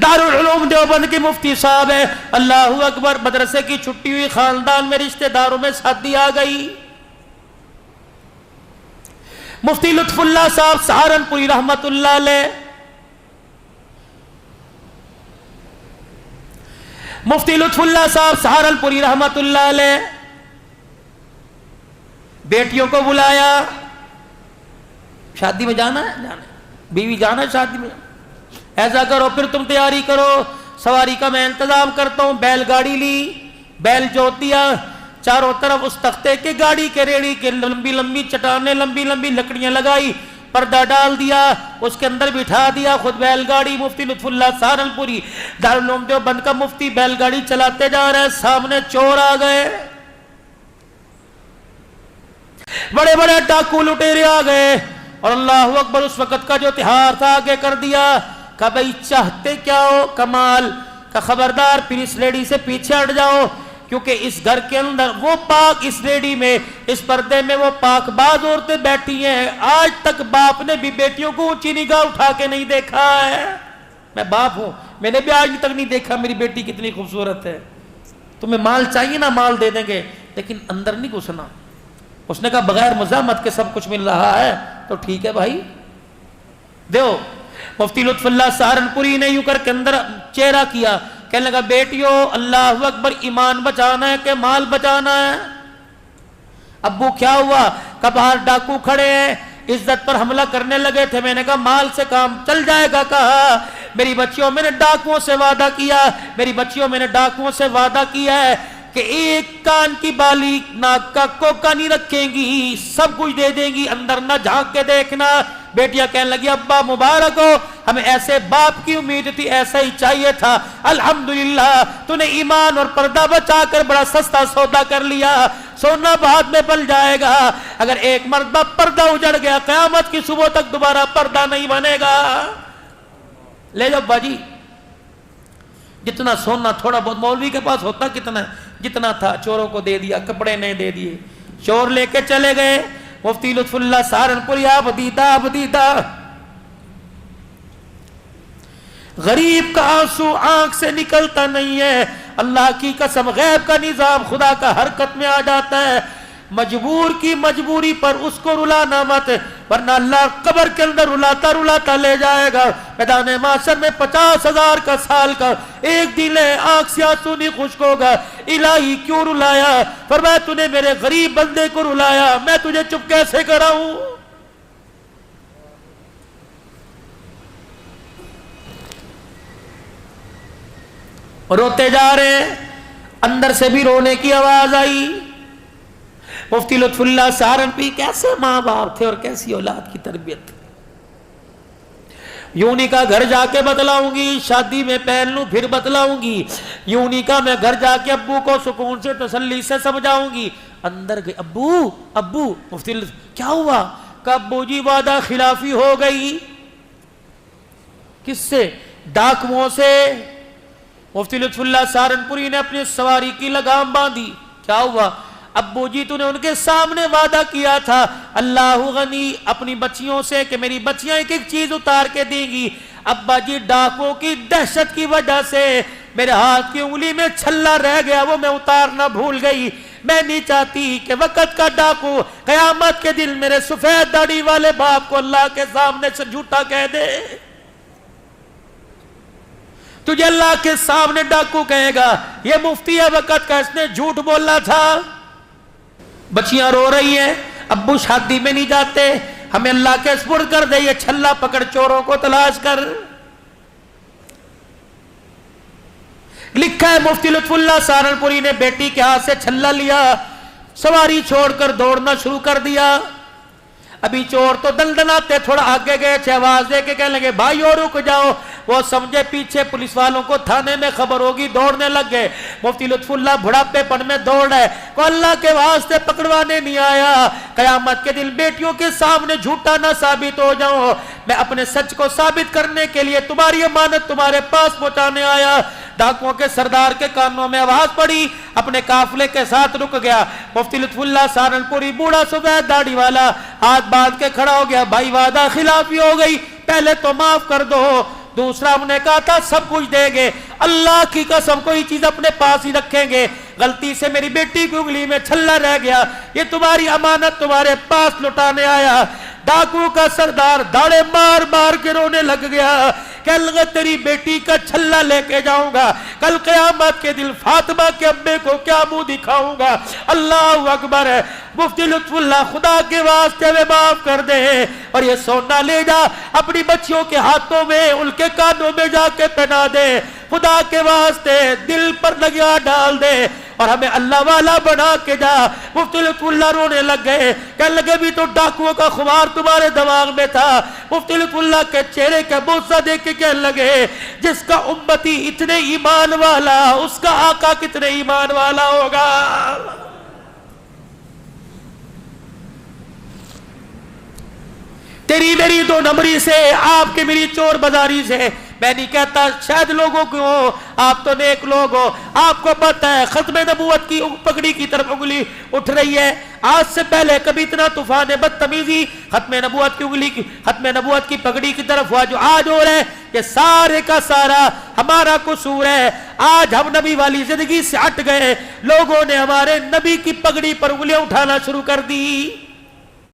दारुल उलूम देवबंद के मुफ्ती साहब है। अल्लाहू अकबर। मदरसे की छुट्टी हुई, खानदान में रिश्तेदारों में शादी आ गई। मुफ्ती लुत्फुल्लाह साहब सहारनपुरी रहमतुल्लाह अलैह, मुफ्ती लुत्फुल्लाह साहब सहारनपुरी रहमतुल्लाह अलैह बेटियों को बुलाया, शादी में जाना है, जाना है, बीवी जाना है शादी में, ऐसा करो फिर तुम तैयारी करो, सवारी का मैं इंतजाम करता हूं। बैलगाड़ी ली, बैल जोत दिया, चारों तरफ उस तख्ते के गाड़ी के रेड़ी के लंबी लंबी चट्टानें, लंबी लंबी लकड़ियां लगाई, पर्दा डाल दिया, उसके अंदर बिठा दिया, खुद बैलगाड़ी। मुफ्ती लुत्फुल्लाह सहारनपुरी दारुल उलूम देवबंद का मुफ्ती बैलगाड़ी चलाते जा रहे हैं, सामने चोर आ गए, बड़े बड़े डाकू लुटेरे आ गए। और अल्लाहू अकबर, उस वक्त का जो त्योहार था आगे कर दिया। कहा भाई चाहते क्या हो कमाल का, खबरदार फिर इस लेडी से पीछे हट जाओ, क्योंकि इस घर के अंदर वो पाक, इस लेडी में, इस पर्दे में वो पाकबाज औरतें बैठी हैं। आज तक बाप ने भी बेटियों को ऊंची निगाह उठा के नहीं देखा है। मैं बाप हूं, मैंने भी आज तक नहीं देखा मेरी बेटी कितनी खूबसूरत है। तुम्हें माल चाहिए ना, माल दे देंगे, लेकिन अंदर नहीं घुसना। उसने कहा बगैर मज़ामत के सब कुछ मिल रहा है तो ठीक है भाई, दो। मुफ्ती लुत्फुल्लाह सहारनपुरी ने यूं करके अंदर चेहरा किया, कहने लगा बेटियों अल्लाह अकबर, ईमान बचाना है कि माल बचाना है? अब्बू क्या हुआ? का बाहर डाकू खड़े हैं, इज्जत पर हमला करने लगे थे। मैंने कहा माल से काम चल जाएगा। कहा मेरी बच्चियों, मैंने डाकुओं से वादा किया, मेरी बच्चियों मैंने डाकुओं से वादा किया है कि एक कान की बाली, नाक का कोका नहीं रखेंगी, सब कुछ दे देंगी, अंदर ना झांक के देखना। बेटियां कहने लगी अब्बा मुबारक हो, हमें ऐसे बाप की उम्मीद थी, ऐसा ही चाहिए था। अल्हम्दुलिल्लाह तूने ईमान और पर्दा बचाकर बड़ा सस्ता सौदा कर लिया। सोना बाद में बन जाएगा, अगर एक मर्तबा पर्दा उजड़ गया क़यामत की सुबह तक दोबारा पर्दा नहीं बनेगा। ले जाओ बाजी, जितना सोना थोड़ा बहुत, मौलवी के पास होता कितना है, जितना था चोरों को दे दिया, कपड़े नहीं दे दिए, चोर लेके चले गए। मुफ्ती लुत्फुल्लाह सहारनपुरी आप दीदा गरीब का आंसू आंख से निकलता नहीं है। अल्लाह की कसम, गैब का निजाम खुदा का हरकत में आ जाता है। मजबूर की मजबूरी पर उसको रुलाना मत, वरना अल्लाह कब्र के अंदर रुलाता रुलाता ले जाएगा। मैदान माशर में 50,000 का साल का एक दिन है, आंख से आंसू नहीं खुश्क होगा। इलाही क्यों रुलाया? फरमाया तूने मेरे गरीब बंदे को रुलाया, मैं तुझे चुप कैसे कराऊं? रोते जा रहे हैं, अंदर से भी रोने की आवाज आई। मुफ्ती लुत्फुल्लाह सहारनपुरी कैसे माँ बाप थे और कैसी औलाद की तरबियत। यूनी का घर जाके बतलाऊंगी, शादी में पहन लूं फिर बतलाऊंगी। यूनी का मैं घर जाके अब्बू को सुकून से तसल्ली से समझाऊंगी। अंदर गए, अब्बू अब्बू। मुफ्ती क्या हुआ? का अब्बू जी वादा खिलाफी हो गई। किससे? डाकुओं से। मुफ्ती लुत्फुल्लाह सहारनपुरी ने अपनी सवारी की लगाम बांधी। क्या हुआ? अब्बू जी तूने उनके सामने वादा किया था अल्लाह गनी अपनी बच्चियों से कि मेरी बच्चियां एक एक चीज उतार के देंगी। अब्बा जी डाकुओं की दहशत की वजह से मेरे हाथ की उंगली में छल्ला रह गया, वो मैं उतारना भूल गई। मैं नहीं चाहती कि वक़्त का डाकू कयामत के दिन मेरे सफेद दाढ़ी वाले बाप को अल्लाह के सामने से झूठा कह दे। तुझे अल्लाह के सामने डाकू कहेगा ये मुफ्ती है वक़्त का, इसने झूठ बोला था। बच्चियां रो रही हैं, अब्बू शादी में नहीं जाते, हमें अल्लाह के सुपुर्द कर दे, ये छल्ला पकड़ चोरों को तलाश कर। लिखा है मुफ्ती लुत्फुल्लाह सहारनपुरी ने बेटी के हाथ से छल्ला लिया, सवारी छोड़कर दौड़ना शुरू कर दिया। अभी चोर तो दलदलाते थोड़ा आगे गए थे, आवाज दे के कहने लगे भाई और रुक जाओ। वो समझे पीछे पुलिस वालों को थाने में खबर होगी, दौड़ने लग गए। मुफ्ती लुत्फुल्लाह बुढ़ापेपन में दौड़ है, को अल्लाह के वास्ते पकड़वाने नहीं आया। कयामत के दिन बेटियों के सामने झूठा ना साबित हो जाऊं, मैं अपने सच को साबित करने के लिए तुम्हारी अमानत तुम्हारे पास पहुंचाने आया। डाकुओं के सरदार के कानों में आवाज पड़ी, अपने काफिले के साथ रुक गया। मुफ्ती लुत्फुल्लाह सहारनपुरी बूढ़ा सफेद दाढ़ी वाला हाथ बांध के खड़ा हो गया, भाई वादा खिलाफी हो गई, पहले तो माफ कर दो। दूसरा हमने कहा था सब कुछ देंगे, अल्लाह की कसम कोई चीज अपने पास ही रखेंगे। गलती से मेरी बेटी की उंगली में छल्ला रह गया, ये तुम्हारी अमानत तुम्हारे पास लुटाने आया। डाकू का सरदार दाड़े मार मार के रोने लग गया, कल तेरी बेटी का छल्ला लेके जाऊंगा, कल क़यामत के दिन फातिमा के अब्बे को क्या मुंह दिखाऊंगा। अल्लाह अकबर है। मुफ्ती लुत्फुल्लाह, खुदा के वास्ते में माफ कर दे और ये सोना ले जा अपनी बच्चियों के हाथों में, उनके कानों में जाके पहना दे, खुदा के वास्ते दिल पर लगा डाल दे और हमें अल्लाह वाला बना के जा। मुफ्ती लुत्फुल्लाह रोने लग गए, कहने लगे भी तो डाकुओं का खुमार तुम्हारे दिमाग में था। मुफ्ती लुत्फुल्लाह के चेहरे का बोसा देख के कहने लगे जिसका उम्मती इतने ईमान वाला, उसका आका कितने ईमान वाला होगा। तेरी मेरी दो नंबरी से, आपके मेरी चोर बाजारी से, मैं नहीं कहता शायद लोगों को, आप तो नेक लोग हो, आपको पता है खत्म नबूवत की पगड़ी की तरफ उंगली उठ रही है। आज से पहले कभी इतना तूफान बदतमीजी खत्म नबूवत की उंगली की, खत्म नबूवत की पगड़ी की तरफ हुआ जो आज हो रहा है, ये सारे का सारा हमारा कसूर है। आज हम नबी वाली जिंदगी से हट गए, लोगों ने हमारे नबी की पगड़ी पर उंगलियां उठाना शुरू कर दी।